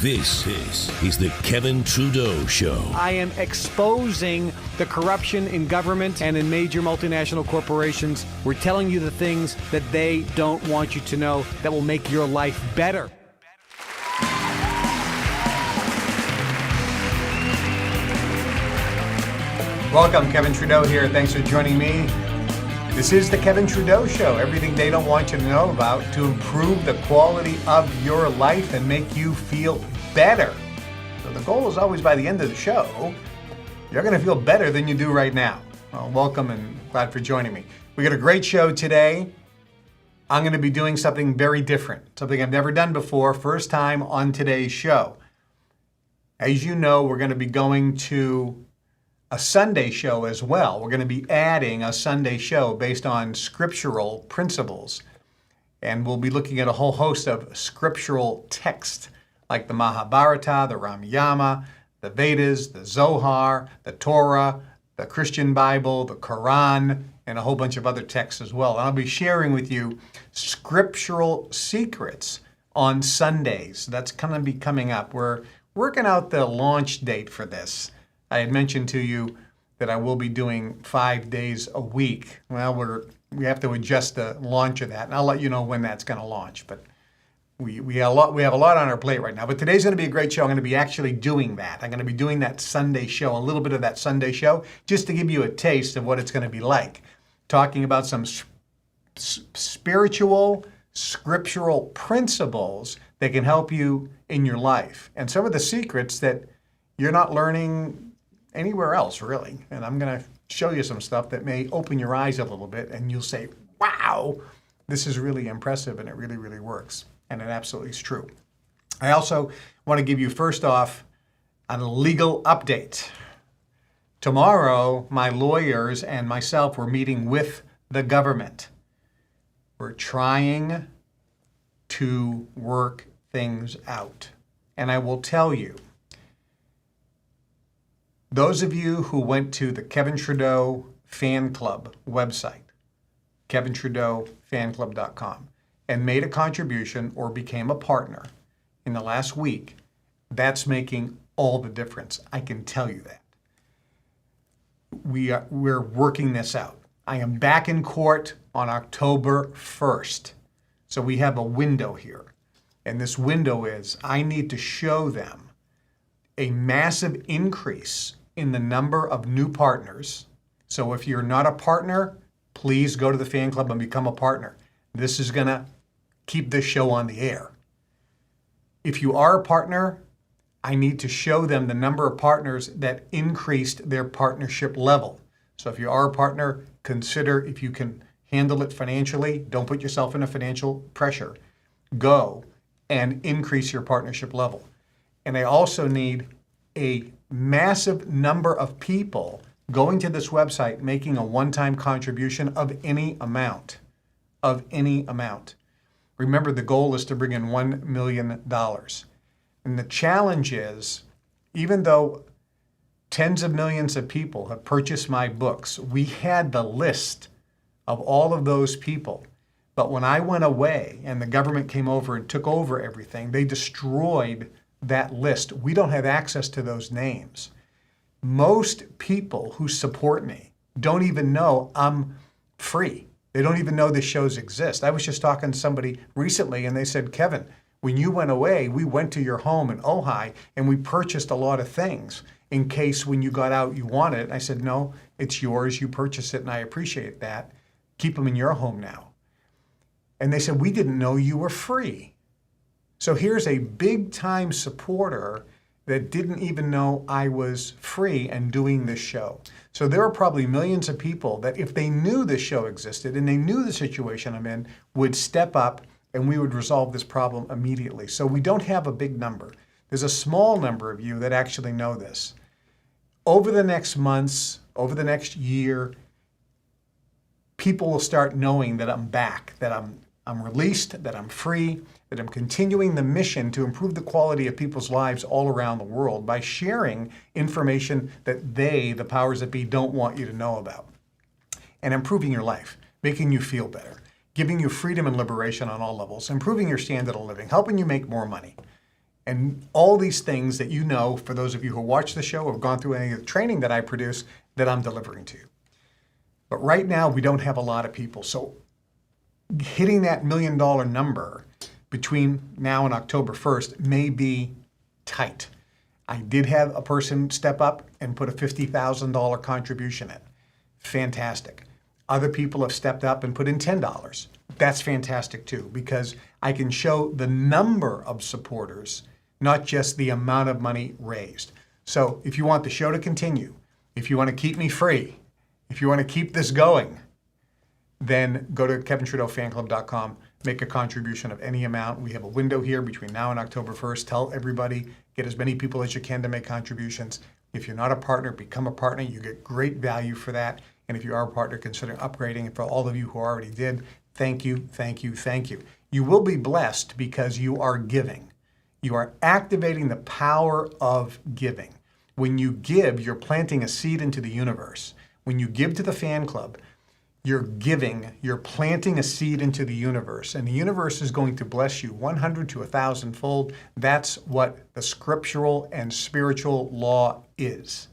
This is the Kevin Trudeau Show. I am exposing the corruption in government and in major multinational corporations. We're telling you the things that they don't want you to know that will make your life better. Welcome, Kevin Trudeau here. Thanks for joining me. This is the Kevin Trudeau Show. Everything they don't want you to know about to improve the quality of your life and make you feel better. So the goal is always by the end of the show, you're going to feel better than you do right now. Well, welcome and glad for joining me. We got a great show today. I'm going to be doing something very different, something I've never done before, first time on today's show. As you know, we're going to be going to a Sunday show as well. We're going to be adding a Sunday show based on scriptural principles. And we'll be looking at a whole host of scriptural texts like the Mahabharata, the Ramayana, the Vedas, the Zohar, the Torah, the Christian Bible, the Quran, and a whole bunch of other texts as well. And I'll be sharing with you scriptural secrets on Sundays. That's going to be coming up. We're working out the launch date for this. I had mentioned to you that I will be doing 5 days a week. Well, we have to adjust the launch of that, and I'll let you know when that's going to launch. But we have a lot on our plate right now. But today's going to be a great show. I'm going to be actually doing that. I'm going to be doing that Sunday show, a little bit of that Sunday show, just to give you a taste of what it's going to be like. Talking about some spiritual, scriptural principles that can help you in your life, and some of the secrets that you're not learning anywhere else, really. And I'm going to show you some stuff that may open your eyes a little bit, and you'll say, wow, this is really impressive, and it really, really works. And it absolutely is true. I also want to give you, first off, a legal update. Tomorrow, my lawyers and myself were meeting with the government. We're trying to work things out. And I will tell you, those of you who went to the Kevin Trudeau Fan Club website, KevinTrudeauFanClub.com, and made a contribution or became a partner in the last week, that's making all the difference. I can tell you that. We're working this out. I am back in court on October 1st. So we have a window here. And this window is, I need to show them a massive increase in the number of new partners. So if you're not a partner, please go to the fan club and become a partner. This is going to keep this show on the air. If you are a partner, I need to show them the number of partners that increased their partnership level. So if you are a partner, consider if you can handle it financially. Don't put yourself in a financial pressure. Go and increase your partnership level. And I also need a massive number of people going to this website, making a one-time contribution of any amount. Remember, the goal is to bring in $1 million. And the challenge is, even though tens of millions of people have purchased my books, we had the list of all of those people. But when I went away and the government came over and took over everything, they destroyed that list. We don't have access to those names. Most people who support me don't even know I'm free. They don't even know the shows exist. I was just talking to somebody recently and they said, Kevin, when you went away, we went to your home in Ojai and we purchased a lot of things in case when you got out you wanted it. I said, no, it's yours. You purchased it and I appreciate that. Keep them in your home now. And they said, we didn't know you were free. So here's a big time supporter that didn't even know I was free and doing this show. So there are probably millions of people that if they knew this show existed and they knew the situation I'm in, would step up and we would resolve this problem immediately. So we don't have a big number. There's a small number of you that actually know this. Over the next months, over the next year, people will start knowing that I'm back, that I'm released, that I'm free, that I'm continuing the mission to improve the quality of people's lives all around the world by sharing information that they, the powers that be, don't want you to know about. And improving your life, making you feel better, giving you freedom and liberation on all levels, improving your standard of living, helping you make more money. and all these things that you know, for those of you who watch the show or have gone through any of the training that I produce, that I'm delivering to you. But right now, we don't have a lot of people. So hitting that $1 million number between now and October 1st may be tight. I did have a person step up and put a $50,000 contribution in. Fantastic. Other people have stepped up and put in $10. That's fantastic too, because I can show the number of supporters, not just the amount of money raised. So if you want the show to continue, if you want to keep me free, if you want to keep this going, then go to KevinTrudeauFanClub.com, make a contribution of any amount. We have a window here between now and October 1st. Tell everybody, get as many people as you can to make contributions. If you're not a partner, become a partner. You get great value for that. And if you are a partner, consider upgrading. And for all of you who already did, thank you, thank you, thank you. You will be blessed because you are giving. You are activating the power of giving. When you give, you're planting a seed into the universe. When you give to the fan club, you're giving, you're planting a seed into the universe, and the universe is going to bless you 100 to 1,000-fold. That's what the scriptural and spiritual law is.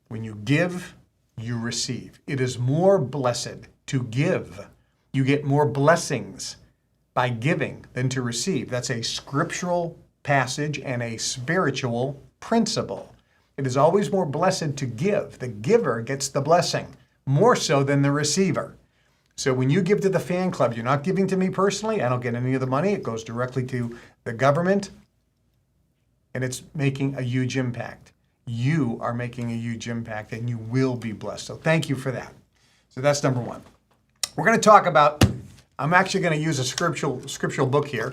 When you give, you receive. It is more blessed to give. You get more blessings by giving than to receive. That's a scriptural passage and a spiritual principle. It is always more blessed to give. The giver gets the blessing, more so than the receiver. So when you give to the fan club, you're not giving to me personally. I don't get any of the money. It goes directly to the government, and it's making a huge impact. You are making a huge impact, and you will be blessed. So thank you for that. So that's number one. We're going to talk about, I'm actually going to use a scriptural book here.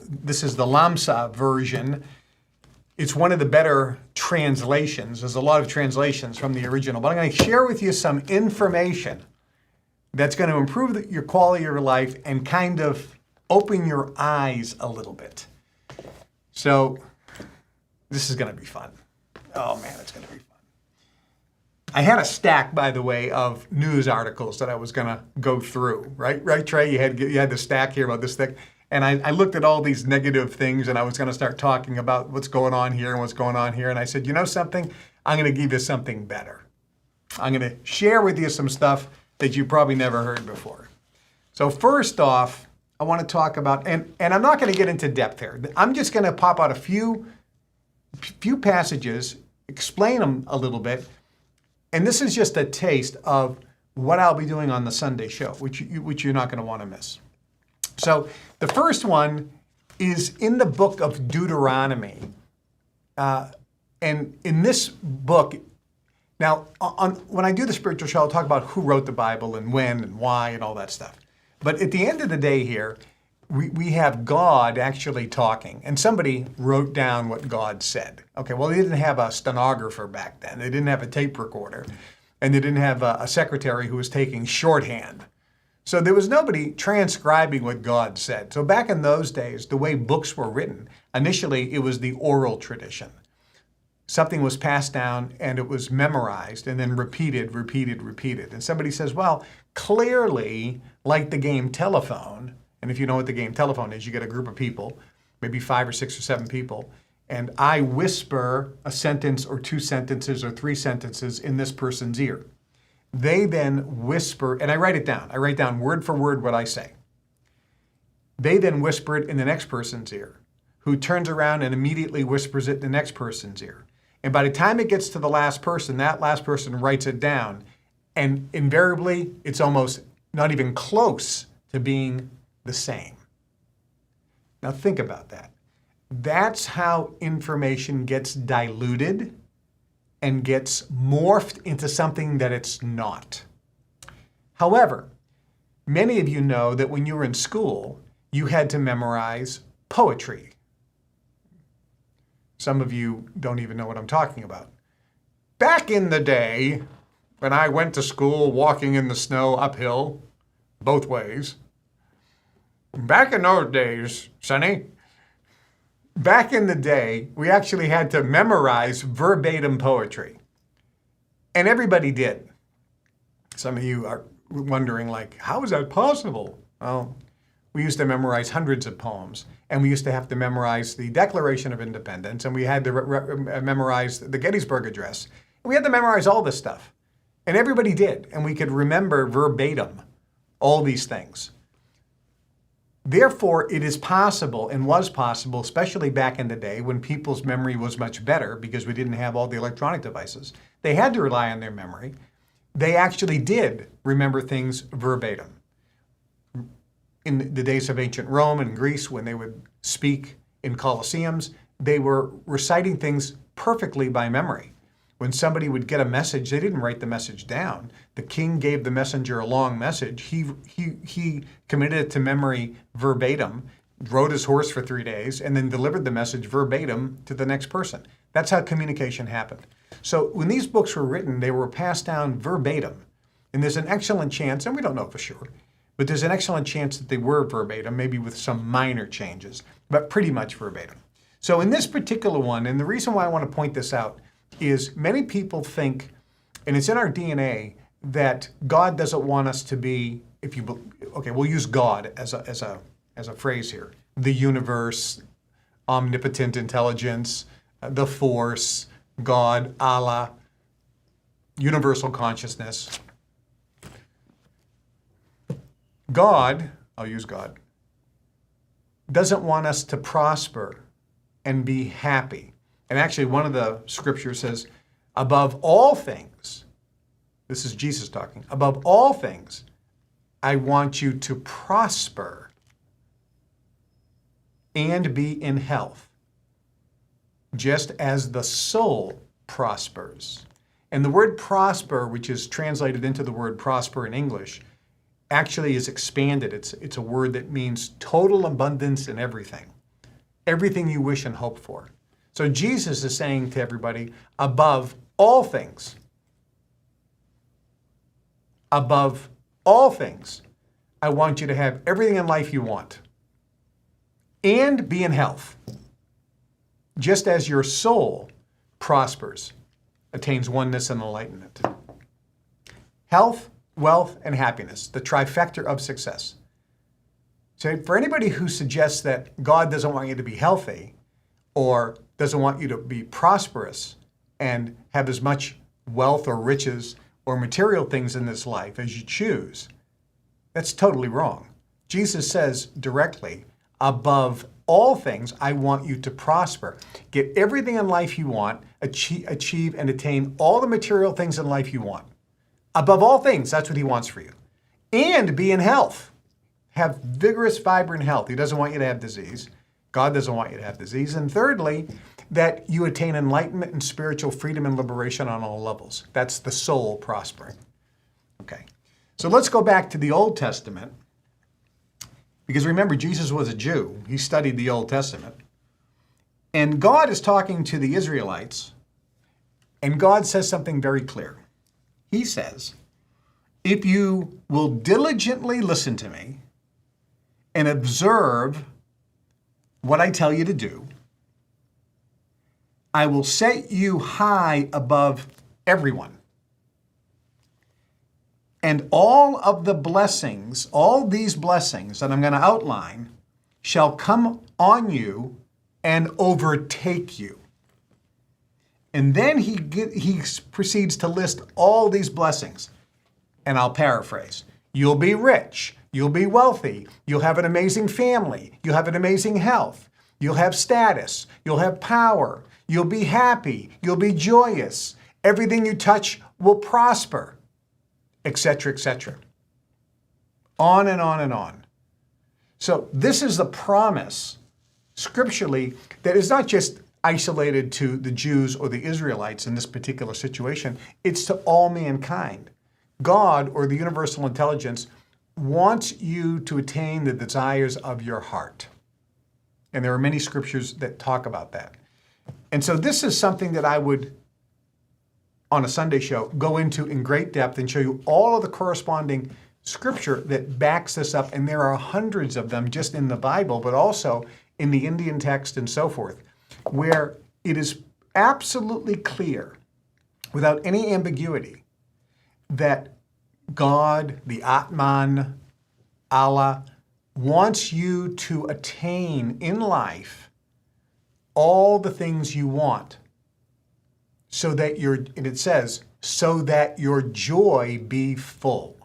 This is the Lamsa version. It's one of the better translations. There's a lot of translations from the original, but I'm going to share with you some information that's going to improve your quality of your life and kind of open your eyes a little bit. So this is going to be fun. Oh man, it's going to be fun. I had a stack, by the way, of news articles that I was going to go through. Right, Trey? You had the stack here about this thing. And I looked at all these negative things, and I was going to start talking about what's going on here and what's going on here. And I said, you know something? I'm going to give you something better. I'm going to share with you some stuff that you probably never heard before. So first off, I want to talk about, and I'm not going to get into depth here. I'm just going to pop out a few passages, explain them a little bit. And this is just a taste of what I'll be doing on the Sunday show, which you're not going to want to miss. So the first one is in the book of Deuteronomy. And in this book, now when I do the spiritual show, I'll talk about who wrote the Bible and when and why and all that stuff. But at the end of the day here, we have God actually talking. And somebody wrote down what God said. Okay, well, they didn't have a stenographer back then. They didn't have a tape recorder. And they didn't have a secretary who was taking shorthand. So there was nobody transcribing what God said. So back in those days, the way books were written, initially it was the oral tradition. Something was passed down and it was memorized and then repeated. And somebody says, well, clearly, like the game telephone, and if you know what the game telephone is, you get a group of people, maybe 5 or 6 or 7 people, and I whisper a sentence or 2 sentences or 3 sentences in this person's ear. They then whisper, and I write it down. I write down word for word what I say. They then whisper it in the next person's ear, who turns around and immediately whispers it in the next person's ear. And by the time it gets to the last person, that last person writes it down. And invariably, it's almost not even close to being the same. Now think about that. That's how information gets diluted and gets morphed into something that it's not. However, many of you know that when you were in school, you had to memorize poetry. Some of you don't even know what I'm talking about. Back in the day, when I went to school walking in the snow uphill, both ways, back in those days, Sonny, back in the day, we actually had to memorize verbatim poetry. And everybody did. Some of you are wondering, like, how is that possible? Well, we used to memorize hundreds of poems, and we used to have to memorize the Declaration of Independence, and we had to memorize the Gettysburg Address. We had to memorize all this stuff, and everybody did, and we could remember verbatim all these things. Therefore, it is possible and was possible, especially back in the day when people's memory was much better because we didn't have all the electronic devices. They had to rely on their memory. They actually did remember things verbatim. In the days of ancient Rome and Greece, when they would speak in colosseums, they were reciting things perfectly by memory. When somebody would get a message, they didn't write the message down. The king gave the messenger a long message. He committed it to memory verbatim, rode his horse for 3 days, and then delivered the message verbatim to the next person. That's how communication happened. So when these books were written, they were passed down verbatim. And there's an excellent chance, and we don't know for sure, but there's an excellent chance that they were verbatim, maybe with some minor changes, but pretty much verbatim. So in this particular one, and the reason why I want to point this out is many people think, and it's in our DNA, that God doesn't want us to be, we'll use God as a phrase here. The universe, omnipotent intelligence, the force, God, Allah, universal consciousness. God, I'll use God, doesn't want us to prosper and be happy. And actually, one of the scriptures says, above all things, this is Jesus talking, above all things, I want you to prosper and be in health, just as the soul prospers. And the word prosper, which is translated into the word prosper in English, actually is expanded. It's a word that means total abundance in everything. Everything you wish and hope for. So Jesus is saying to everybody, above all things, I want you to have everything in life you want and be in health, just as your soul prospers, attains oneness and enlightenment. Health, wealth, and happiness, the trifecta of success. So for anybody who suggests that God doesn't want you to be healthy or doesn't want you to be prosperous and have as much wealth or riches or material things in this life as you choose, that's totally wrong. Jesus says directly, above all things, I want you to prosper. Get everything in life you want, achieve and attain all the material things in life you want. Above all things, that's what he wants for you. And be in health. Have vigorous, vibrant health. He doesn't want you to have disease. God doesn't want you to have disease. And thirdly, that you attain enlightenment and spiritual freedom and liberation on all levels. That's the soul prospering. Okay. So let's go back to the Old Testament. Because remember, Jesus was a Jew. He studied the Old Testament. And God is talking to the Israelites. And God says something very clear. He says, if you will diligently listen to me and observe what I tell you to do, I will set you high above everyone. And all of the blessings, all these blessings that I'm going to outline, shall come on you and overtake you. And then he proceeds to list all these blessings. And I'll paraphrase. You'll be rich. You'll be wealthy. You'll have an amazing family. You'll have an amazing health. You'll have status. You'll have power. You'll be happy. You'll be joyous. Everything you touch will prosper, etc., etc. On and on and on. So this is the promise scripturally that is not just isolated to the Jews or the Israelites in this particular situation. It's to all mankind. God, or the universal intelligence, wants you to attain the desires of your heart. And there are many scriptures that talk about that. And so this is something that I would, on a Sunday show, go into in great depth and show you all of the corresponding scripture that backs this up. And there are hundreds of them just in the Bible, but also in the Indian text and so forth, where it is absolutely clear, without any ambiguity, that God, the Atman, Allah, wants you to attain in life all the things you want so that and it says, so that your joy be full.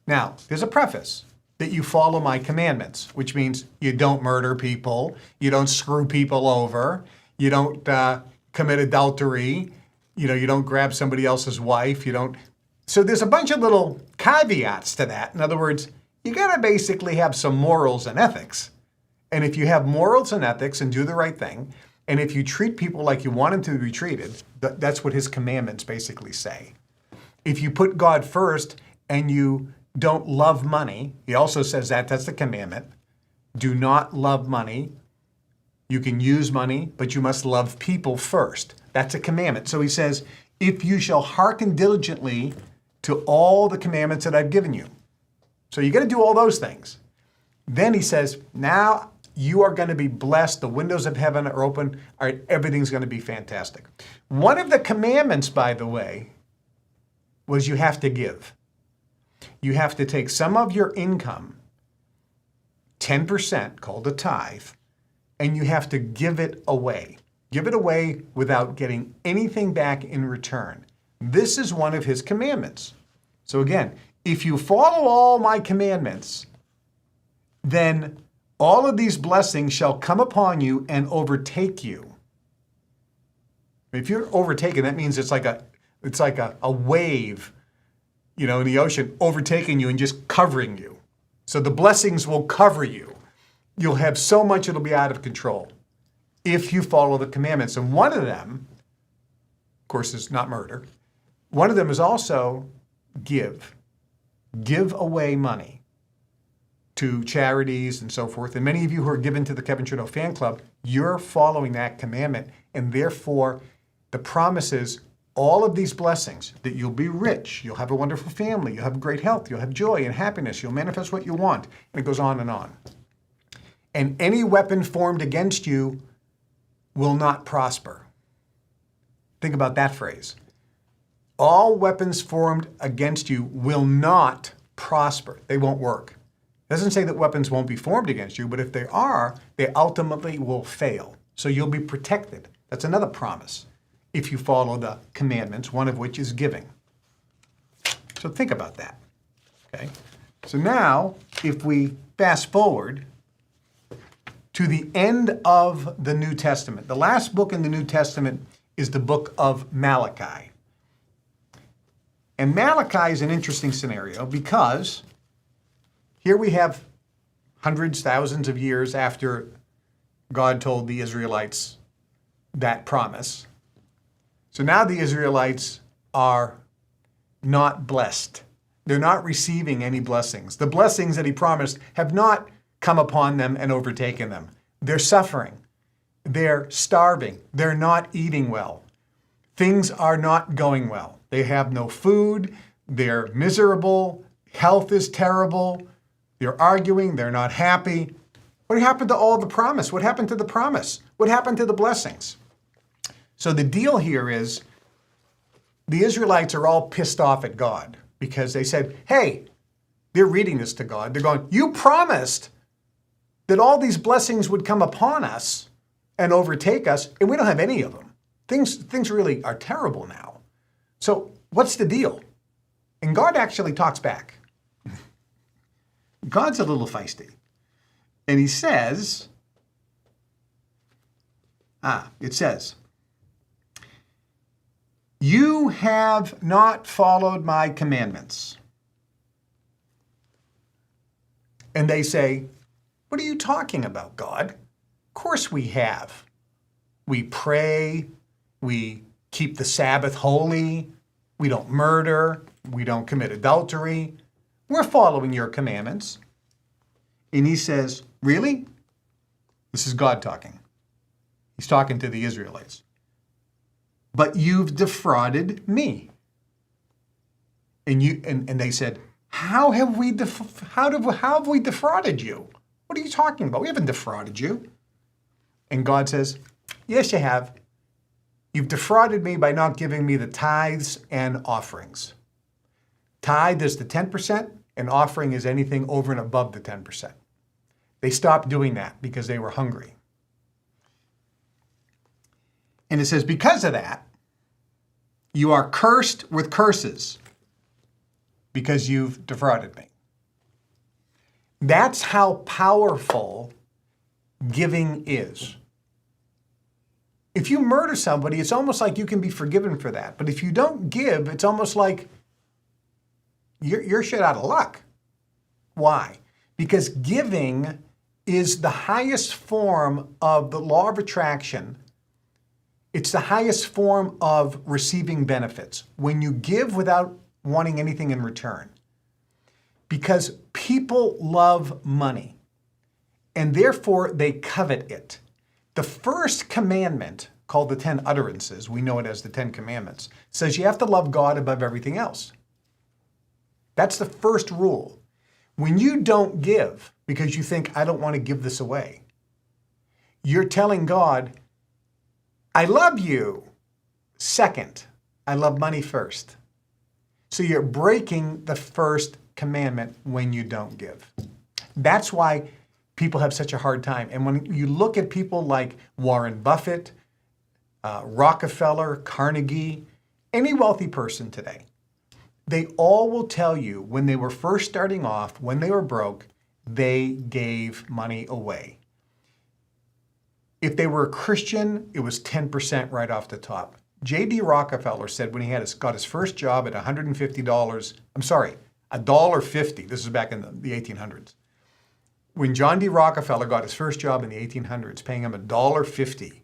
Now, there's a preface that you follow my commandments, which means you don't murder people, you don't screw people over, you don't commit adultery, you don't grab somebody else's wife, you don't. So there's a bunch of little caveats to that. In other words, you got to basically have some morals and ethics. And if you have morals and ethics and do the right thing, and if you treat people like you want them to be treated, that's what his commandments basically say. If you put God first and you don't love money, he also says that's the commandment. Do not love money. You can use money, but you must love people first. That's a commandment. So he says, if you shall hearken diligently to all the commandments that I've given you. So you got to do all those things. Then he says, now you are going to be blessed. The windows of heaven are open. All right, everything's going to be fantastic. One of the commandments, by the way, was you have to give. You have to take some of your income, 10%, called a tithe, and you have to give it away. Give it away without getting anything back in return. This is one of his commandments. So again, if you follow all my commandments, then all of these blessings shall come upon you and overtake you. If you're overtaken, that means it's like a wave, in the ocean overtaking you and just covering you. So the blessings will cover you. You'll have so much it'll be out of control if you follow the commandments. And one of them, of course, is not murder. One of them is also give. Give away money to charities and so forth. And many of you who are given to the Kevin Trudeau fan club, you're following that commandment. And therefore, the promise is all of these blessings, that you'll be rich, you'll have a wonderful family, you'll have great health, you'll have joy and happiness, you'll manifest what you want. And it goes on and on. And any weapon formed against you will not prosper. Think about that phrase. All weapons formed against you will not prosper. They won't work. It doesn't say that weapons won't be formed against you, but if they are, they ultimately will fail. So you'll be protected. That's another promise if you follow the commandments, one of which is giving. So think about that. Okay? So now, if we fast forward to the end of the New Testament, the last book in the New Testament is the book of Malachi. And Malachi is an interesting scenario because here we have hundreds, thousands of years after God told the Israelites that promise. So now the Israelites are not blessed. They're not receiving any blessings. The blessings that he promised have not come upon them and overtaken them. They're suffering. They're starving. They're not eating well. Things are not going well. They have no food. They're miserable. Health is terrible. They're arguing. They're not happy. What happened to all the promise? What happened to the promise? What happened to the blessings? So the deal here is the Israelites are all pissed off at God because they said, hey, they're reading this to God. They're going, you promised that all these blessings would come upon us and overtake us, and we don't have any of them. Things really are terrible now. So what's the deal? And God actually talks back. God's a little feisty. And he says, it says, you have not followed my commandments. And they say, what are you talking about, God? Of course we have. We pray, we keep the Sabbath holy, we don't murder, we don't commit adultery. We're following your commandments. And he says, really? This is God talking. He's talking to the Israelites. But you've defrauded me. And they said, how have we defrauded you? What are you talking about? We haven't defrauded you. And God says, yes, you have. You've defrauded me by not giving me the tithes and offerings. Tithe is the 10%, an offering is anything over and above the 10%. They stopped doing that because they were hungry. And it says, because of that, you are cursed with curses because you've defrauded me. That's how powerful giving is. If you murder somebody, it's almost like you can be forgiven for that. But if you don't give, it's almost like you're shit out of luck. Why? Because giving is the highest form of the law of attraction. It's the highest form of receiving benefits. When you give without wanting anything in return. Because people love money, and therefore they covet it. The first commandment, called the 10 utterances, we know it as the 10 commandments, says you have to love God above everything else. That's the first rule. When you don't give because you think, I don't want to give this away, you're telling God, I love you. Second, I love money first. So you're breaking the first commandment when you don't give. That's why people have such a hard time. And when you look at people like Warren Buffett, Rockefeller, Carnegie, any wealthy person today, they all will tell you when they were first starting off, when they were broke, they gave money away. If they were a Christian, it was 10% right off the top. J.D. Rockefeller said when he got his first job at $150, $1.50, this is back in the 1800s. When John D. Rockefeller got his first job in the 1800s, paying him $1.50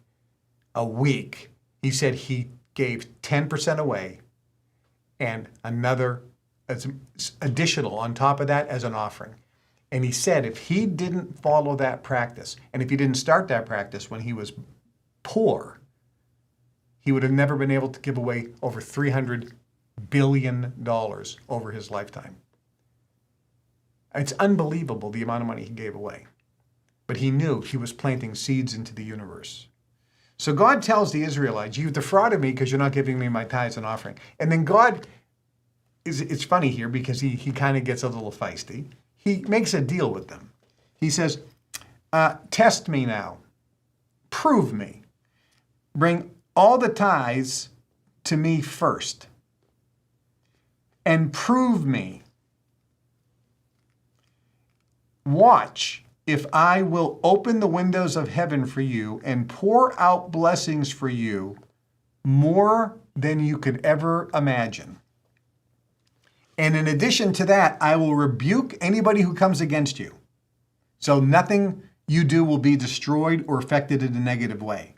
a week, he said he gave 10% away and another additional on top of that as an offering. And he said if he didn't follow that practice, and if he didn't start that practice when he was poor, he would have never been able to give away over $300 billion over his lifetime. It's unbelievable the amount of money he gave away. But he knew he was planting seeds into the universe. So God tells the Israelites, you've defrauded me because you're not giving me my tithes and offering. And then God, it's funny here because he kind of gets a little feisty. He makes a deal with them. He says, test me now. Prove me. Bring all the tithes to me first. And prove me. Watch if I will open the windows of heaven for you and pour out blessings for you more than you could ever imagine. And in addition to that, I will rebuke anybody who comes against you. So nothing you do will be destroyed or affected in a negative way.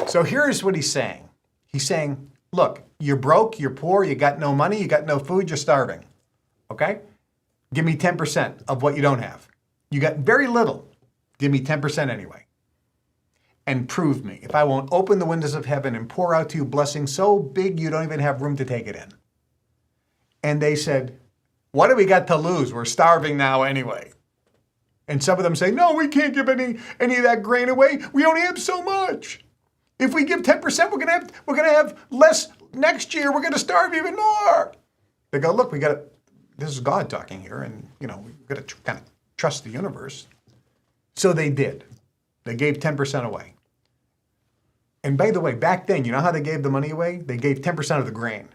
So here's what he's saying. He's saying, look, you're broke, you're poor, you got no money, you got no food, you're starving. Okay? Give me 10% of what you don't have. You got very little. Give me 10% anyway. And prove me. If I won't open the windows of heaven and pour out to you blessings so big you don't even have room to take it in. And they said, what do we got to lose? We're starving now anyway. And some of them say, no, we can't give any of that grain away. We only have so much. If we give 10%, we're gonna have less next year. We're gonna starve even more. They go, look, this is God talking here, and we've got to kind of trust the universe. So they did. They gave 10% away. And by the way, back then, you know how they gave the money away? They gave 10% of the grain.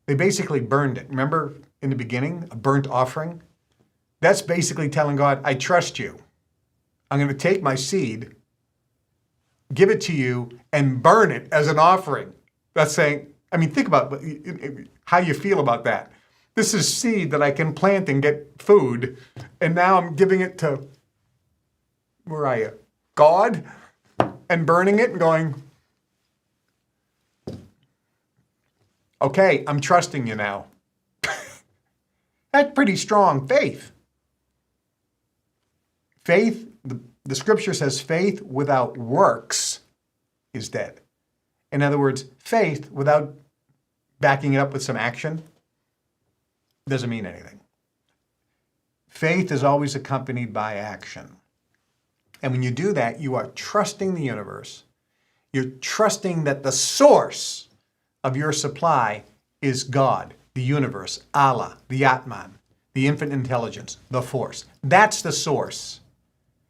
They basically burned it. Remember in the beginning, a burnt offering? That's basically telling God, I trust you. I'm going to take my seed, give it to you, and burn it as an offering. That's saying, think about how you feel about that. This is seed that I can plant and get food, and now I'm giving it to, where are you? God, and burning it and going, okay, I'm trusting you now. That's pretty strong faith. Faith, the scripture says faith without works is dead. In other words, faith without backing it up with some action doesn't mean anything. Faith is always accompanied by action. And when you do that, you are trusting the universe. You're trusting that the source of your supply is God. the universe, Allah, the Atman, the infinite intelligence, the force. That's the source.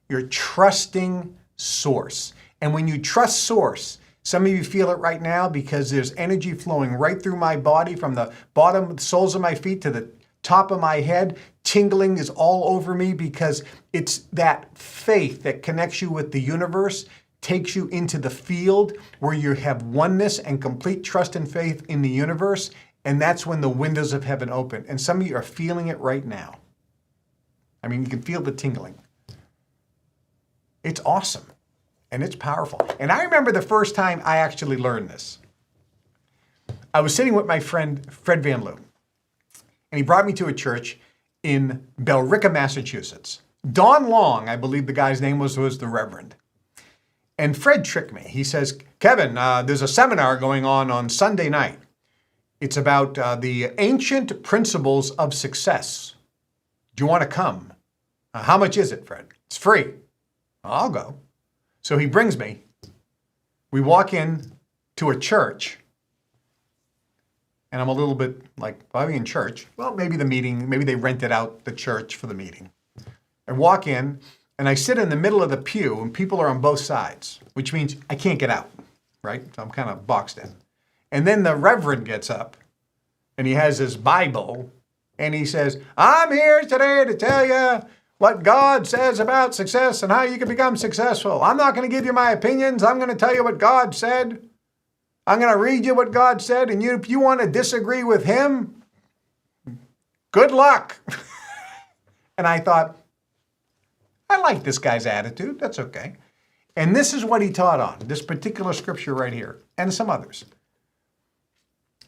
You're trusting source. And when you trust source, some of you feel it right now because there's energy flowing right through my body from the bottom, the soles of my feet to the top of my head. Tingling is all over me because it's that faith that connects you with the universe, takes you into the field where you have oneness and complete trust and faith in the universe. And that's when the windows of heaven open. And some of you are feeling it right now. I mean, you can feel the tingling. It's awesome. And it's powerful. And I remember the first time I actually learned this. I was sitting with my friend, Fred Van Loo. And he brought me to a church in Billerica, Massachusetts. Don Long, I believe the guy's name was the Reverend. And Fred tricked me. He says, Kevin, there's a seminar going on Sunday night. It's about the ancient principles of success. Do you want to come? How much is it, Fred? It's free. I'll go. So he brings me. We walk in to a church. And I'm a little bit like, why are we in church? Well, maybe the meeting, maybe they rented out the church for the meeting. I walk in and I sit in the middle of the pew and people are on both sides, which means I can't get out, right? So I'm kind of boxed in. And then the Reverend gets up and he has his Bible and he says, I'm here today to tell you what God says about success and how you can become successful. I'm not going to give you my opinions. I'm going to tell you what God said. I'm going to read you what God said. And if you want to disagree with him, good luck. And I thought, I like this guy's attitude. That's okay. And this is what he taught on, this particular scripture right here, and some others.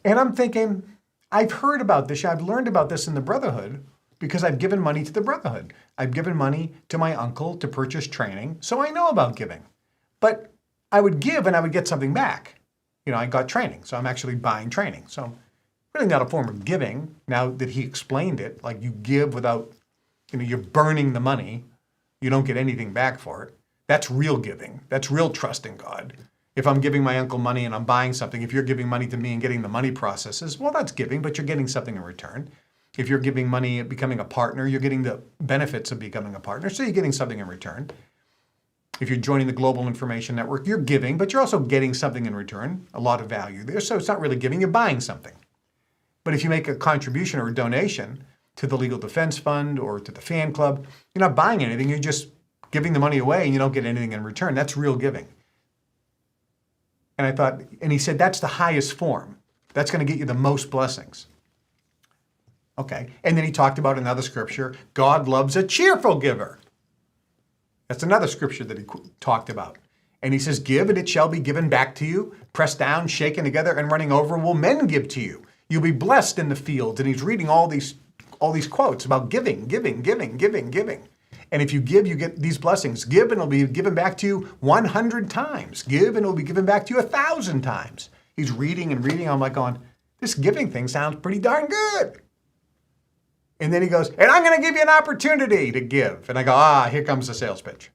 And I'm thinking, I've heard about this. I've learned about this in the Brotherhood because I've given money to the Brotherhood. I've given money to my uncle to purchase training, so I know about giving. But I would give and I would get something back. You know, I got training, so I'm actually buying training. So really not a form of giving, now that he explained it, like you give without, you're burning the money. You don't get anything back for it. That's real giving. That's real trust in God. If I'm giving my uncle money and I'm buying something, if you're giving money to me and getting the money processes, well, that's giving, but you're getting something in return. If you're giving money and becoming a partner, you're getting the benefits of becoming a partner, so you're getting something in return. If you're joining the Global Information Network, you're giving, but you're also getting something in return, a lot of value there. So it's not really giving, you're buying something. But if you make a contribution or a donation to the Legal Defense Fund or to the fan club, you're not buying anything, you're just giving the money away and you don't get anything in return. That's real giving. And I thought, and he said, that's the highest form. That's going to get you the most blessings. Okay. And then he talked about another scripture, God loves a cheerful giver. That's another scripture that he talked about. And he says, give and it shall be given back to you. Pressed down, shaken together, and running over will men give to you. You'll be blessed in the fields. And he's reading all these quotes about giving. And if you give, you get these blessings. Give and it'll be given back to you 100 times. Give and it'll be given back to you 1,000 times. He's reading and reading. I'm like going, this giving thing sounds pretty darn good. And then he goes, and I'm going to give you an opportunity to give. And I go, here comes the sales pitch.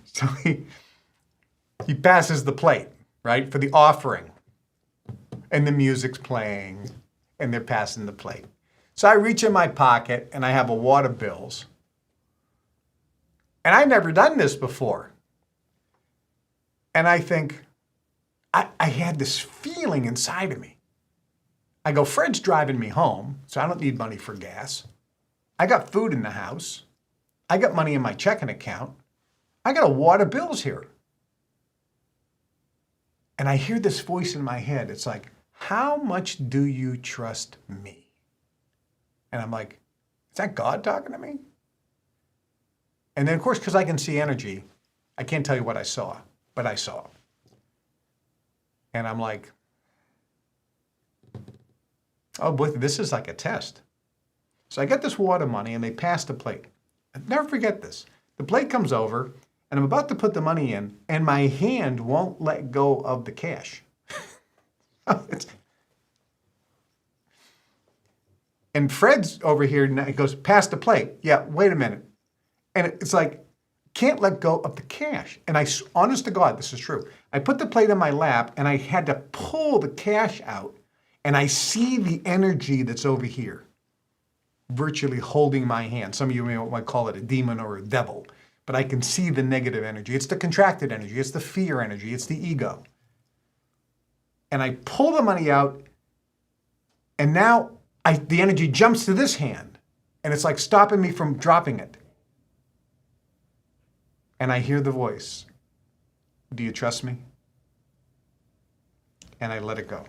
So he passes the plate, right, for the offering. And the music's playing, and they're passing the plate. So I reach in my pocket, and I have a water bills. And I've never done this before. And I think, I had this feeling inside of me. I go, Fred's driving me home, so I don't need money for gas. I got food in the house. I got money in my checking account. I got a water bills here. And I hear this voice in my head. It's like, how much do you trust me? And I'm like, is that God talking to me? And then, of course, because I can see energy, I can't tell you what I saw, but I saw. And I'm like, oh boy, this is like a test. So I get this water money and they pass the plate. I'll never forget this. The plate comes over and I'm about to put the money in and my hand won't let go of the cash. And Fred's over here, he goes, pass the plate. Yeah, wait a minute. And it's like, can't let go of the cash. And I, honest to God, this is true. I put the plate in my lap and I had to pull the cash out And I see the energy that's over here, virtually holding my hand. Some of you might call it a demon or a devil, but I can see the negative energy. It's the contracted energy. It's the fear energy. It's the ego. And I pull the money out, and now the energy jumps to this hand, and it's like stopping me from dropping it. And I hear the voice, "Do you trust me?" And I let it go.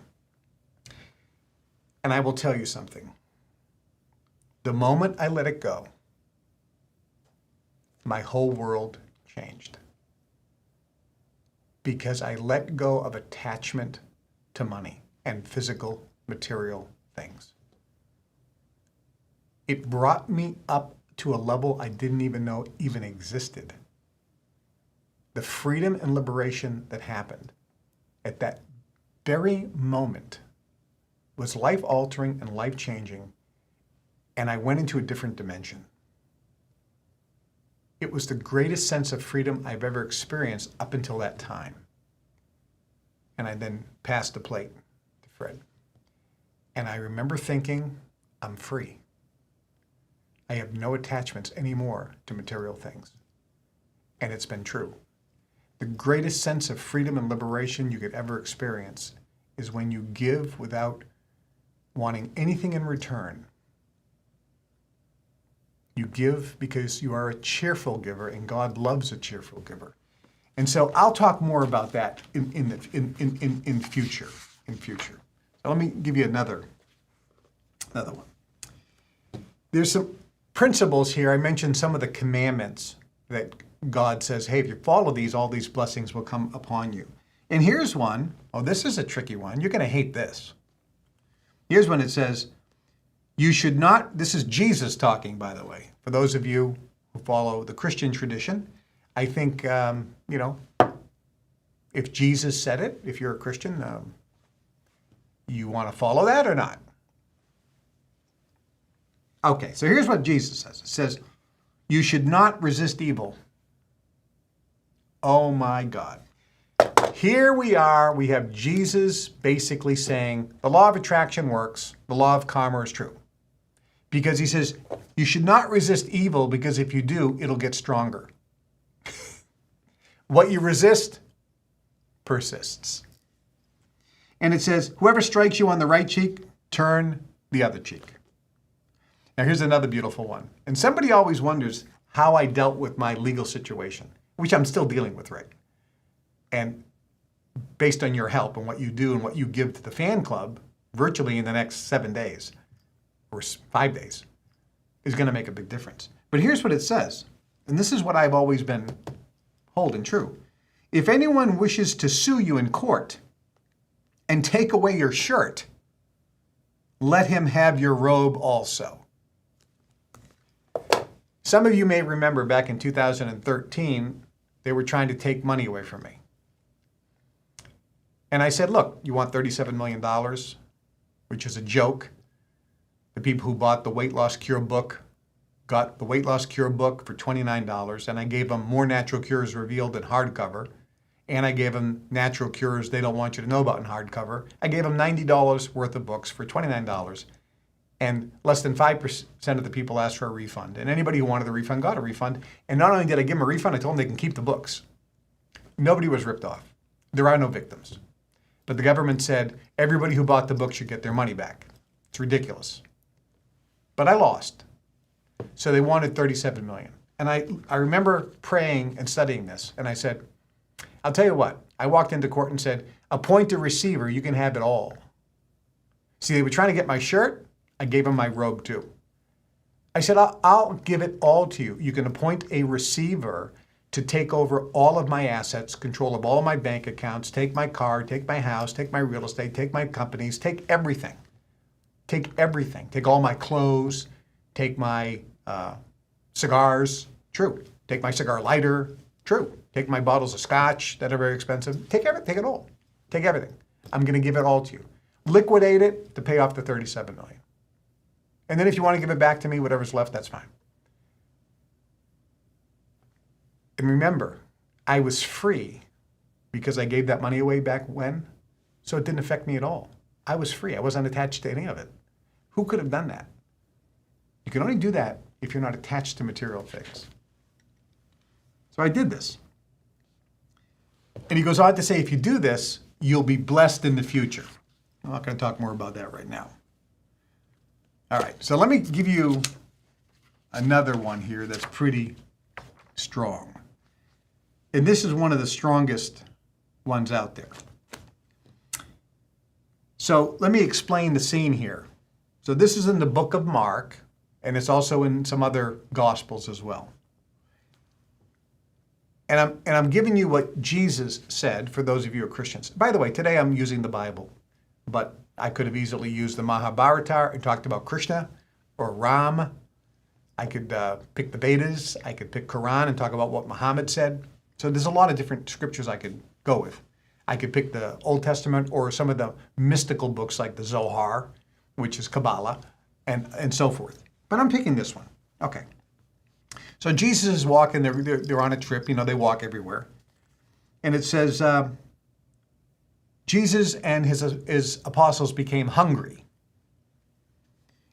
And I will tell you something. The moment I let it go, my whole world changed. Because I let go of attachment to money and physical, material things. It brought me up to a level I didn't even know even existed. The freedom and liberation that happened at that very moment was life-altering and life-changing, and I went into a different dimension. It was the greatest sense of freedom I've ever experienced up until that time. And I then passed the plate to Fred. And I remember thinking, I'm free. I have no attachments anymore to material things. And it's been true. The greatest sense of freedom and liberation you could ever experience is when you give without wanting anything in return. You give because you are a cheerful giver, and God loves a cheerful giver. And so I'll talk more about that in future. So let me give you another one. There's some principles here. I mentioned some of the commandments that God says, hey, if you follow these, all these blessings will come upon you. And here's one. Oh, this is a tricky one. You're going to hate this. Here's one. It says, you should not, this is Jesus talking, by the way. For those of you who follow the Christian tradition, I think, if Jesus said it, if you're a Christian, you want to follow that or not? Okay, so here's what Jesus says. It says, you should not resist evil. Oh my God. Here we are, we have Jesus basically saying the law of attraction works, the law of karma is true. Because he says, you should not resist evil because if you do, it'll get stronger. What you resist persists. And it says, whoever strikes you on the right cheek, turn the other cheek. Now here's another beautiful one. And somebody always wonders how I dealt with my legal situation, which I'm still dealing with, right? And based on your help and what you do and what you give to the fan club, virtually in the next 7 days, or 5 days, is going to make a big difference. But here's what it says, and this is what I've always been holding true. If anyone wishes to sue you in court and take away your shirt, let him have your robe also. Some of you may remember back in 2013, they were trying to take money away from me. And I said, look, you want $37 million, which is a joke. The people who bought the Weight Loss Cure book got the Weight Loss Cure book for $29, and I gave them More Natural Cures Revealed in hardcover, and I gave them Natural Cures They Don't Want You to Know About in hardcover. I gave them $90 worth of books for $29, and less than 5% of the people asked for a refund. And anybody who wanted a refund got a refund. And not only did I give them a refund, I told them they can keep the books. Nobody was ripped off. There are no victims. But the government said everybody who bought the book should get their money back. It's ridiculous. But I lost. So they wanted $37 million. And I remember praying and studying this. And I said, I'll tell you what. I walked into court and said, appoint a receiver. You can have it all. See, they were trying to get my shirt. I gave them my robe too. I said, I'll give it all to you. You can appoint a receiver to take over all of my assets, control of all of my bank accounts, take my car, take my house, take my real estate, take my companies, take everything. Take everything. Take all my clothes, take my cigars, true. Take my cigar lighter, true. Take my bottles of scotch that are very expensive. Take it all. Take everything. I'm going to give it all to you. Liquidate it to pay off the $37 million. And then if you want to give it back to me, whatever's left, that's fine. And remember, I was free because I gave that money away back when, so it didn't affect me at all. I was free. I wasn't attached to any of it. Who could have done that? You can only do that if you're not attached to material things. So I did this. And he goes on to say, if you do this, you'll be blessed in the future. I'm not going to talk more about that right now. All right, so let me give you another one here that's pretty strong. And this is one of the strongest ones out there. So let me explain the scene here. So this is in the book of Mark, and it's also in some other Gospels as well. And I'm giving you what Jesus said for those of you who are Christians. By the way, today I'm using the Bible, but I could have easily used the Mahabharata and talked about Krishna or Ram. I could pick the Vedas. I could pick Quran and talk about what Muhammad said. So there's a lot of different scriptures I could go with. I could pick the Old Testament or some of the mystical books like the Zohar, which is Kabbalah, and so forth. But I'm picking this one. Okay. So Jesus is walking, they're on a trip, they walk everywhere. And it says, Jesus and his apostles became hungry.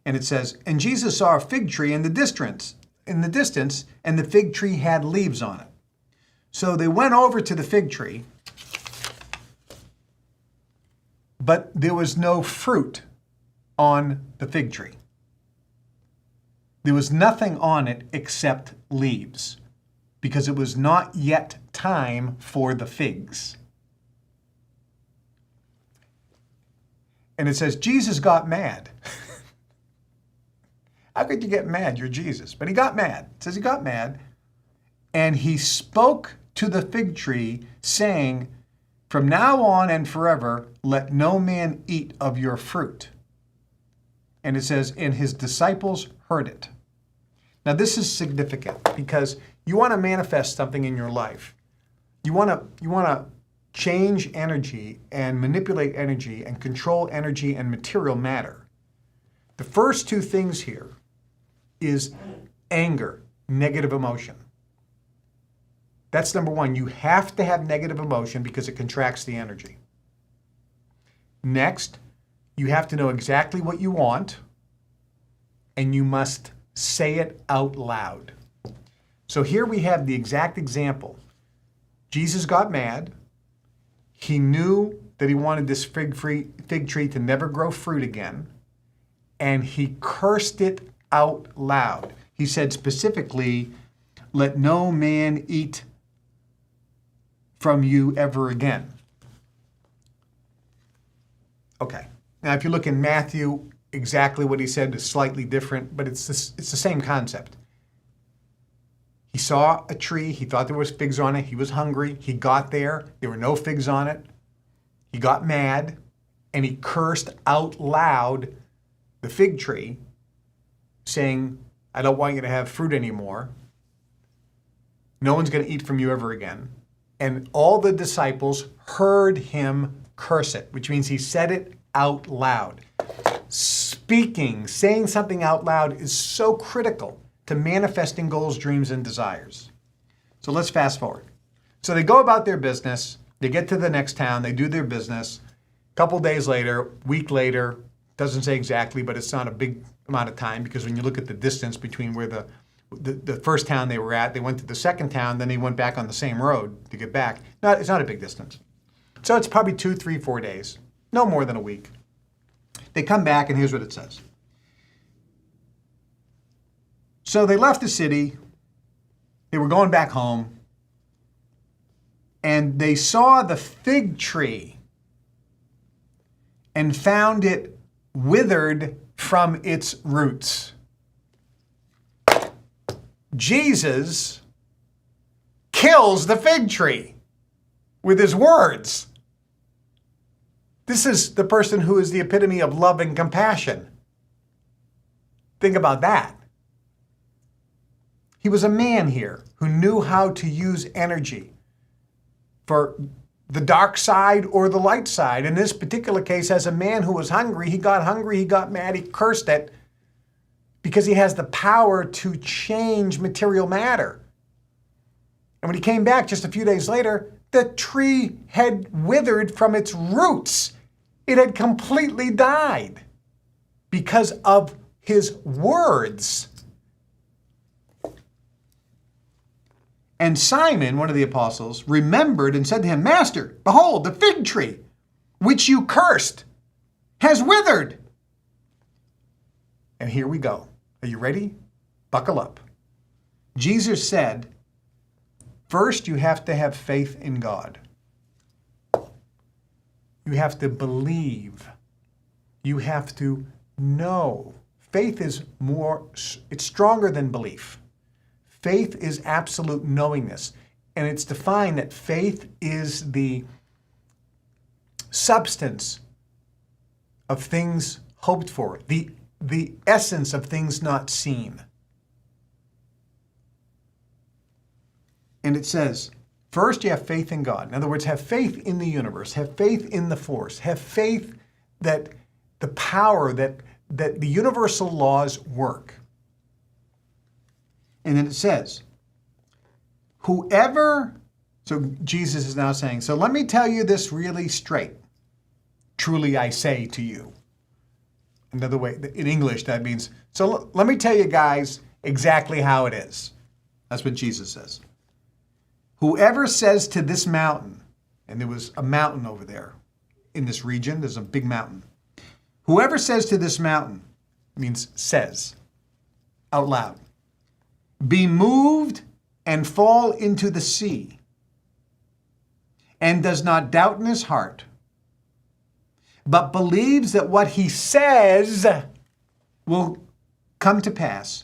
And it says, and Jesus saw a fig tree in the distance, and the fig tree had leaves on it. So they went over to the fig tree, but there was no fruit on the fig tree. There was nothing on it except leaves, because it was not yet time for the figs. And it says, Jesus got mad. How could you get mad? You're Jesus. But he got mad. It says he got mad. And he spoke to the fig tree, saying, from now on and forever, let no man eat of your fruit. And it says, and his disciples heard it. Now this is significant because you want to manifest something in your life. You want to change energy and manipulate energy and control energy and material matter. The first two things here is anger, negative emotion. That's number one. You have to have negative emotion because it contracts the energy. Next, you have to know exactly what you want, and you must say it out loud. So here we have the exact example. Jesus got mad. He knew that he wanted this fig tree to never grow fruit again, and he cursed it out loud. He said specifically, let no man eat from you ever again. Okay. Now, if you look in Matthew, exactly what he said is slightly different, but it's the same concept. He saw a tree. He thought there was figs on it. He was hungry. He got there. There were no figs on it. He got mad, and he cursed out loud the fig tree, saying, I don't want you to have fruit anymore. No one's going to eat from you ever again. And all the disciples heard him curse it, which means he said it out loud. Speaking, saying something out loud is so critical to manifesting goals, dreams, and desires. So let's fast forward. So they go about their business. They get to the next town. They do their business. A couple days later, week later, doesn't say exactly, but it's not a big amount of time because when you look at the distance between where the first town they were at, they went to the second town, then they went back on the same road to get back. No, it's not a big distance. So it's probably 2, 3, 4 days, no more than a week. They come back, and here's what it says. So they left the city. They were going back home, and they saw the fig tree and found it withered from its roots. Jesus kills the fig tree with his words. This is the person who is the epitome of love and compassion. Think about that. He was a man here who knew how to use energy for the dark side or the light side. In this particular case, as a man who was hungry, he got mad, he cursed it because he has the power to change material matter. And when he came back just a few days later, the tree had withered from its roots. It had completely died because of his words. And Simon, one of the apostles, remembered and said to him, Master, behold, the fig tree, which you cursed, has withered. And here we go. Are you ready? Buckle up. Jesus said, first you have to have faith in God. You have to believe. You have to know. Faith is it's stronger than belief. Faith is absolute knowingness. And it's defined that faith is the substance of things hoped for, the essence of things not seen. And it says, first you have faith in God. In other words, have faith in the universe, have faith in the force, have faith that the power, that the universal laws work. And then it says, whoever, so Jesus is now saying, so let me tell you this really straight. Truly I say to you. Another way, in English, that means, so let me tell you guys exactly how it is. That's what Jesus says. Whoever says to this mountain, and there was a mountain over there in this region, there's a big mountain. Whoever says to this mountain, means says, out loud, be moved and fall into the sea, and does not doubt in his heart, but believes that what he says will come to pass,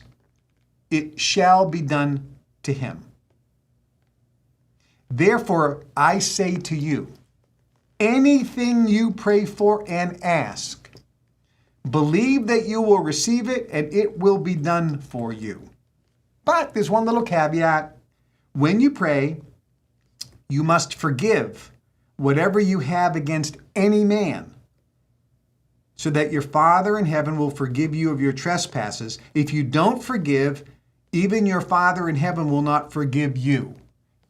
it shall be done to him. Therefore, I say to you, anything you pray for and ask, believe that you will receive it and it will be done for you. But there's one little caveat. When you pray, you must forgive whatever you have against any man, so that your Father in heaven will forgive you of your trespasses. If you don't forgive, even your Father in heaven will not forgive you,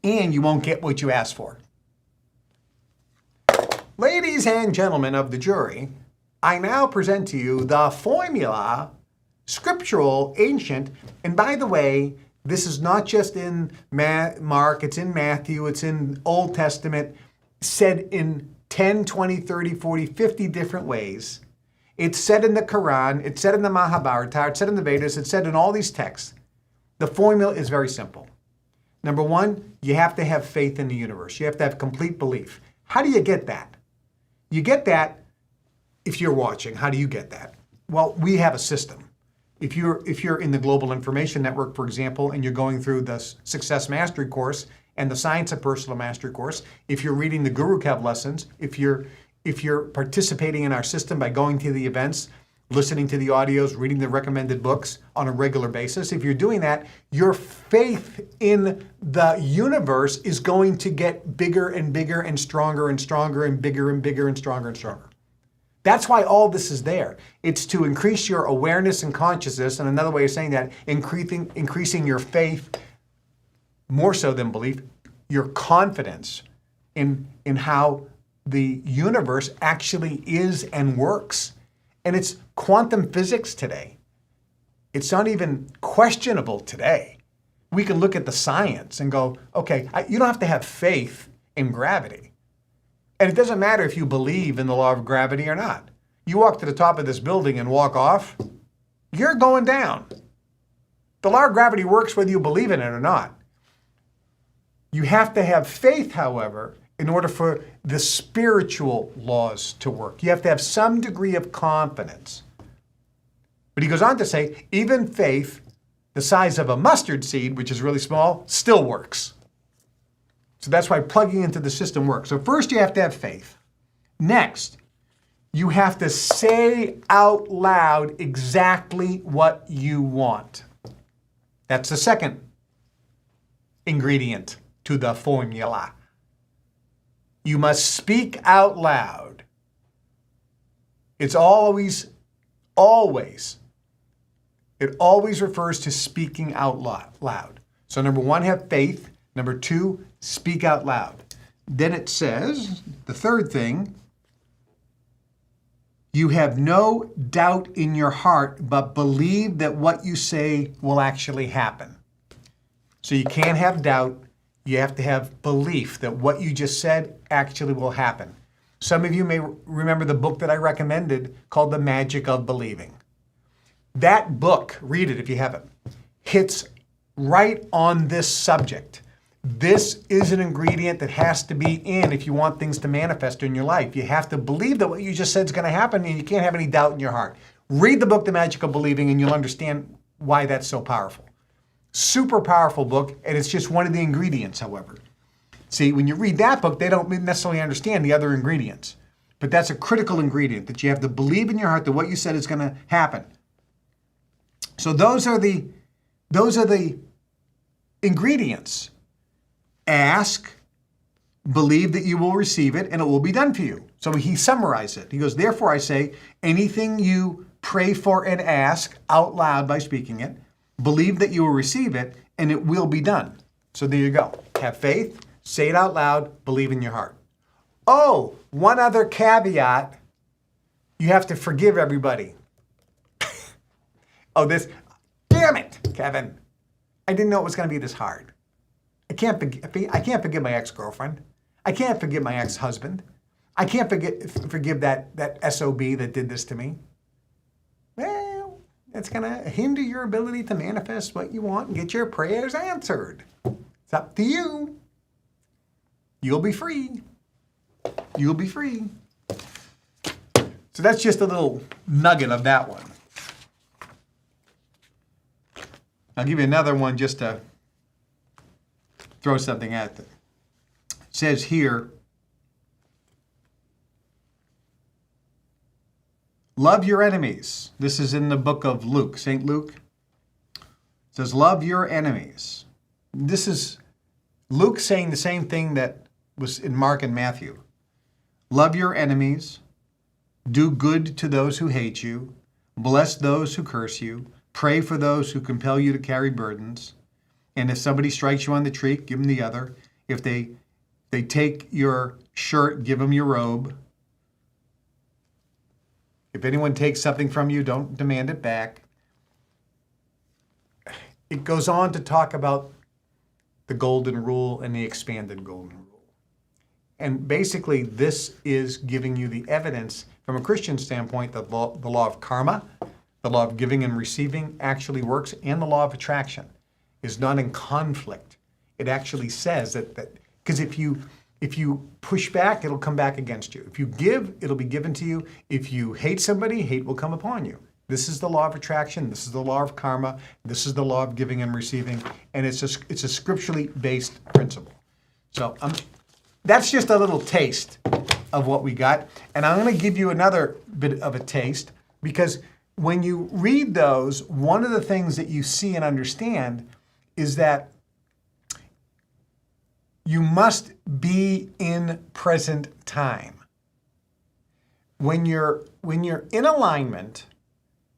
and you won't get what you ask for. Ladies and gentlemen of the jury, I now present to you the formula, scriptural, ancient, and by the way, this is not just in Mark, it's in Matthew, it's in Old Testament, said in 10, 20, 30, 40, 50 different ways. It's said in the Quran, it's said in the Mahabharata, it's said in the Vedas, it's said in all these texts. The formula is very simple. Number one, you have to have faith in the universe. You have to have complete belief. How do you get that? You get that if you're watching. How do you get that? Well, we have a system. If you're in the Global Information Network, for example, and you're going through the Success Mastery course and the Science of Personal Mastery course, if you're reading the Guru Kev lessons, if you're participating in our system by going to the events, listening to the audios, reading the recommended books on a regular basis, if you're doing that, your faith in the universe is going to get bigger and bigger and stronger and stronger and bigger and bigger and stronger and stronger. That's why all this is there. It's to increase your awareness and consciousness, and another way of saying that, increasing your faith, more so than belief, your confidence in how the universe actually is and works. And it's quantum physics today. It's not even questionable today. We can look at the science and go, okay, you don't have to have faith in gravity. And it doesn't matter if you believe in the law of gravity or not. You walk to the top of this building and walk off, you're going down. The law of gravity works whether you believe in it or not. You have to have faith, however, in order for the spiritual laws to work. You have to have some degree of confidence. But he goes on to say, even faith the size of a mustard seed, which is really small, still works. So that's why plugging into the system works. So first you have to have faith. Next, you have to say out loud exactly what you want. That's the second ingredient to the formula. You must speak out loud. It's always, it always refers to speaking out loud. So number one, have faith. Number two, speak out loud. Then it says, the third thing, You have no doubt in your heart, but believe that what you say will actually happen. So you can't have doubt. You have to have belief that what you just said actually will happen. Some of you may remember the book that I recommended called The Magic of Believing. That book, read it if you haven't, hits right on this subject. This is an ingredient that has to be in if you want things to manifest in your life. You have to believe that what you just said is going to happen, and you can't have any doubt in your heart. Read the book, The Magic of Believing, and you'll understand why that's so powerful. Super powerful book, and it's just one of the ingredients, however. See, when you read that book, they don't necessarily understand the other ingredients. But that's a critical ingredient, that you have to believe in your heart that what you said is going to happen. So those are the ingredients. Ask, believe that you will receive it, and it will be done for you. So he summarized it. He goes, therefore I say, anything you pray for and ask out loud by speaking it, believe that you will receive it, and it will be done. So there you go. Have faith, say it out loud, believe in your heart. Oh, one other caveat. You have to forgive everybody. Damn it, Kevin. I didn't know it was going to be this hard. I can't forgive my ex-girlfriend. I can't forgive my ex-husband. I can't forgive that SOB that did this to me. Well, it's going to hinder your ability to manifest what you want and get your prayers answered. It's up to you. You'll be free. You'll be free. So that's just a little nugget of that one. I'll give you another one just to throw something at them. It says here, love your enemies. This is in the book of Luke, St. Luke. It says, love your enemies. This is Luke saying the same thing that was in Mark and Matthew. Love your enemies. Do good to those who hate you. Bless those who curse you. Pray for those who compel you to carry burdens. And if somebody strikes you on the cheek, give them the other. If they take your shirt, give them your robe. If anyone takes something from you, don't demand it back. It goes on to talk about the golden rule and the expanded golden rule. And basically, this is giving you the evidence from a Christian standpoint that the law of karma, the law of giving and receiving actually works, and the law of attraction is not in conflict. It actually says that because if you push back, it'll come back against you. If you give, it'll be given to you. If you hate somebody, hate will come upon you. This is the law of attraction. This is the law of karma. This is the law of giving and receiving, and it's a scripturally based principle. So that's just a little taste of what we got, and I'm going to give you another bit of a taste, because when you read those, one of the things that you see and understand is that you must be in present time. When you're in alignment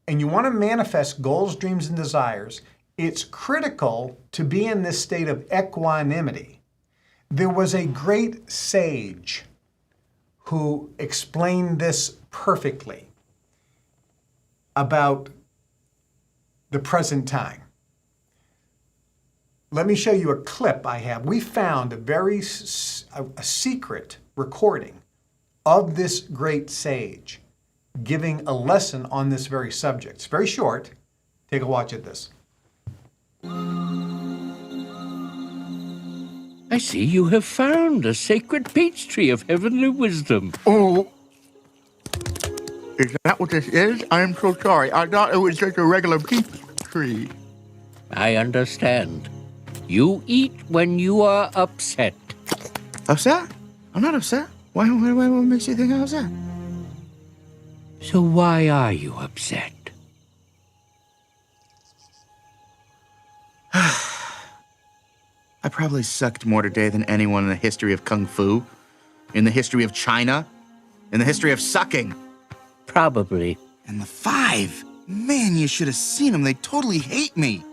and you want to manifest goals, dreams, and desires, it's critical to be in this state of equanimity. There was a great sage who explained this perfectly about the present time. Let me show you a clip I have. We found a secret recording of this great sage giving a lesson on this very subject. It's very short. Take a watch at this. I see you have found a sacred peach tree of heavenly wisdom. Oh, is that what this is? I'm so sorry. I thought it was just a regular peach tree. I understand. You eat when you are upset. Upset? I'm not upset. What makes you think I'm upset? So why are you upset? I probably sucked more today than anyone in the history of Kung Fu, in the history of China, in the history of sucking. Probably. And the 5. Man, you should have seen them. They totally hate me.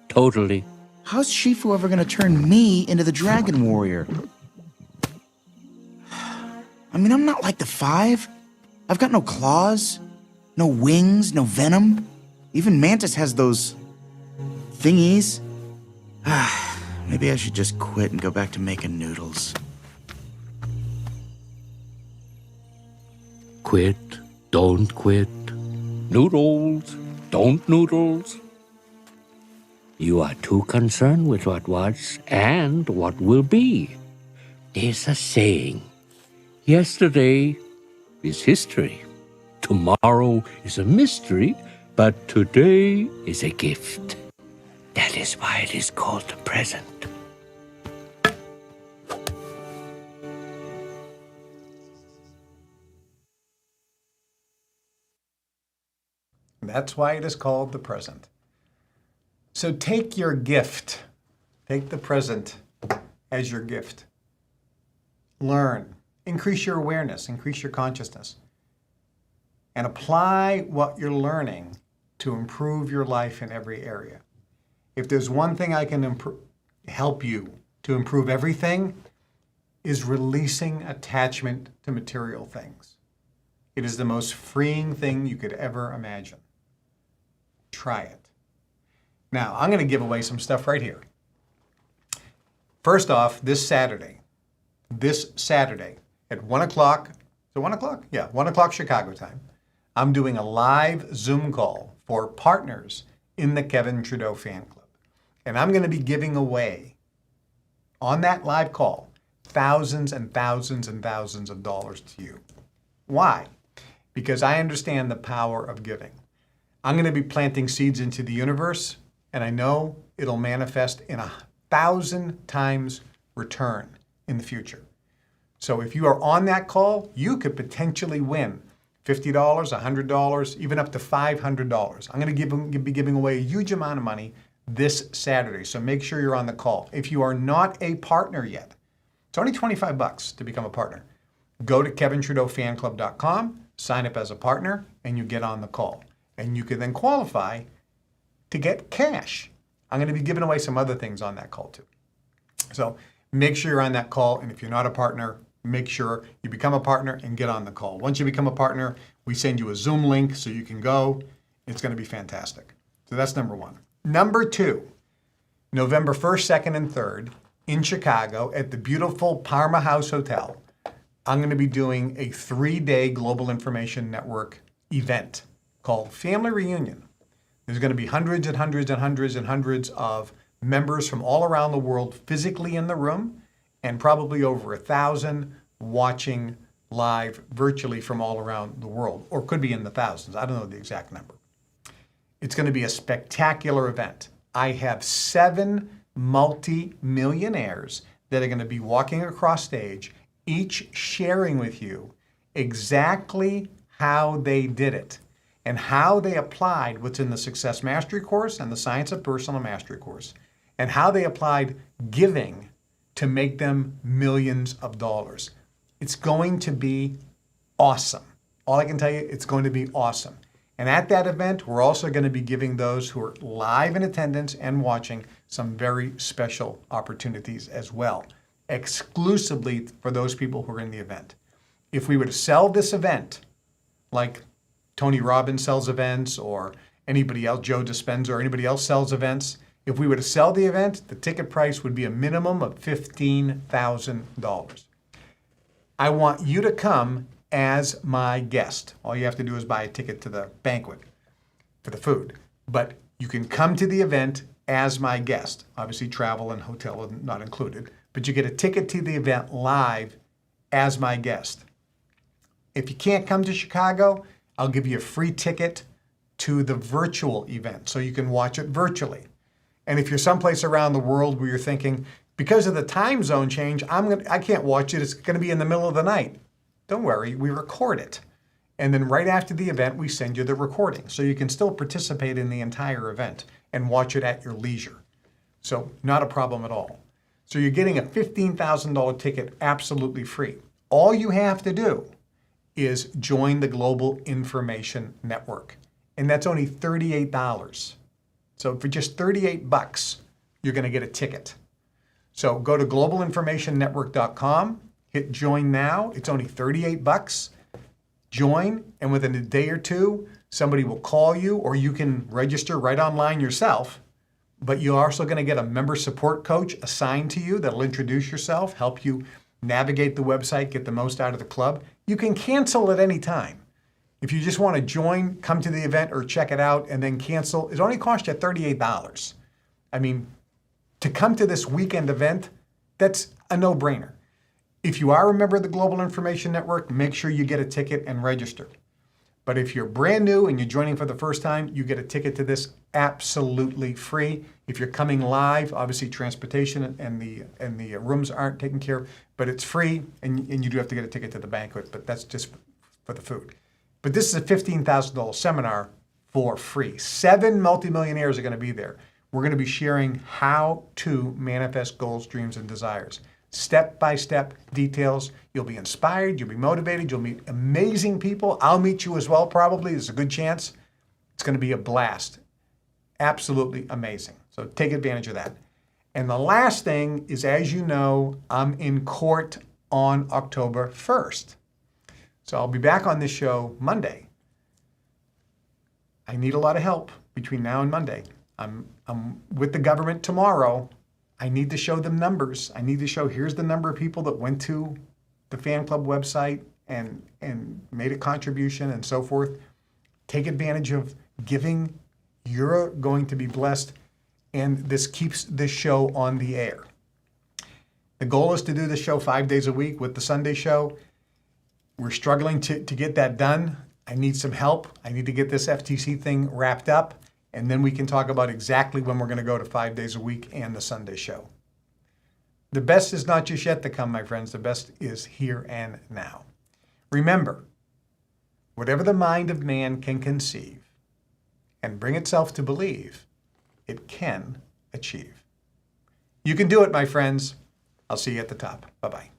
Totally. How's Shifu ever gonna turn me into the Dragon Warrior? I mean, I'm not like the 5. I've got no claws, no wings, no venom. Even Mantis has those thingies. Maybe I should just quit and go back to making noodles. Quit, don't quit. Noodles, don't noodles. You are too concerned with what was and what will be. There's a saying, yesterday is history. Tomorrow is a mystery, but today is a gift. That is why it is called the present. That's why it is called the present. So take your gift, take the present as your gift. Learn, increase your awareness, increase your consciousness, and apply what you're learning to improve your life in every area. If there's one thing I can help you to improve everything, is releasing attachment to material things. It is the most freeing thing you could ever imagine. Try it. Now, I'm going to give away some stuff right here. First off, this Saturday at 1 o'clock, is it 1 o'clock? Yeah, 1 o'clock Chicago time, I'm doing a live Zoom call for partners in the Kevin Trudeau fan club. And I'm going to be giving away, on that live call, thousands and thousands and thousands of dollars to you. Why? Because I understand the power of giving. I'm going to be planting seeds into the universe, and I know it'll manifest in 1,000 times return in the future. So if you are on that call, you could potentially win $50, $100, even up to $500. I'm going to be giving away a huge amount of money this Saturday, so make sure you're on the call. If you are not a partner yet, it's only $25 to become a partner. Go to KevinTrudeauFanClub.com, sign up as a partner, and you get on the call. And you can then qualify to get cash. I'm going to be giving away some other things on that call too. So make sure you're on that call. And if you're not a partner, make sure you become a partner and get on the call. Once you become a partner, we send you a Zoom link so you can go. It's going to be fantastic. So that's number one. Number two, November 1st, 2nd, and 3rd in Chicago at the beautiful Parma House Hotel, I'm going to be doing a 3-day Global Information Network event called Family Reunion. There's going to be hundreds and hundreds and hundreds and hundreds of members from all around the world physically in the room, and probably over 1,000 watching live virtually from all around the world, or could be in the thousands. I don't know the exact number. It's going to be a spectacular event. I have 7 multi-millionaires that are going to be walking across stage, each sharing with you exactly how they did it and how they applied what's in the Success Mastery course and the Science of Personal Mastery course, and how they applied giving to make them millions of dollars. It's going to be awesome. All I can tell you, it's going to be awesome. And at that event, we're also going to be giving those who are live in attendance and watching some very special opportunities as well, exclusively for those people who are in the event. If we were to sell this event, like Tony Robbins sells events, or anybody else, Joe Dispenza or anybody else sells events, if we were to sell the event, the ticket price would be a minimum of $15,000. I want you to come as my guest. All you have to do is buy a ticket to the banquet for the food. But you can come to the event as my guest. Obviously, travel and hotel are not included. But you get a ticket to the event live as my guest. If you can't come to Chicago, I'll give you a free ticket to the virtual event so you can watch it virtually. And if you're someplace around the world where you're thinking, because of the time zone change, I can't watch it, it's going to be in the middle of the night. Don't worry, we record it. And then right after the event, we send you the recording. So you can still participate in the entire event and watch it at your leisure. So not a problem at all. So you're getting a $15,000 ticket absolutely free. All you have to do is join the Global Information Network. And that's only $38. So for just $38, you're going to get a ticket. So go to globalinformationnetwork.com, hit join now. It's only $38. Join, and within a day or two, somebody will call you, or you can register right online yourself. But you're also going to get a member support coach assigned to you that'll introduce yourself, help you navigate the website, get the most out of the club. You can cancel at any time. If you just want to join, come to the event or check it out and then cancel, it only costs you $38. I mean, to come to this weekend event, that's a no-brainer. If you are a member of the Global Information Network, make sure you get a ticket and register. But if you're brand new and you're joining for the first time, you get a ticket to this absolutely free. If you're coming live, obviously transportation and the rooms aren't taken care of, but it's free, and you do have to get a ticket to the banquet, but that's just for the food. But this is a $15,000 seminar for free. 7 multimillionaires are going to be there. We're going to be sharing how to manifest goals, dreams, and desires. Step-by-step details. You'll be inspired, you'll be motivated, you'll meet amazing people. I'll meet you as well, probably. There's a good chance. It's going to be a blast. Absolutely amazing. So take advantage of that. And the last thing is, as you know, I'm in court on October 1st. So I'll be back on this show Monday. I need a lot of help between now and Monday. I'm with the government tomorrow. I need to show them numbers. I need to show, here's the number of people that went to the fan club website and made a contribution and so forth. Take advantage of giving. You're going to be blessed, and this keeps this show on the air. The goal is to do the show 5 days a week with the Sunday show. We're struggling to get that done. I need some help. I need to get this FTC thing wrapped up, and then we can talk about exactly when we're going to go to 5 days a week and the Sunday show. The best is not just yet to come, my friends. The best is here and now. Remember, whatever the mind of man can conceive and bring itself to believe, it can achieve. You can do it, my friends. I'll see you at the top. Bye-bye.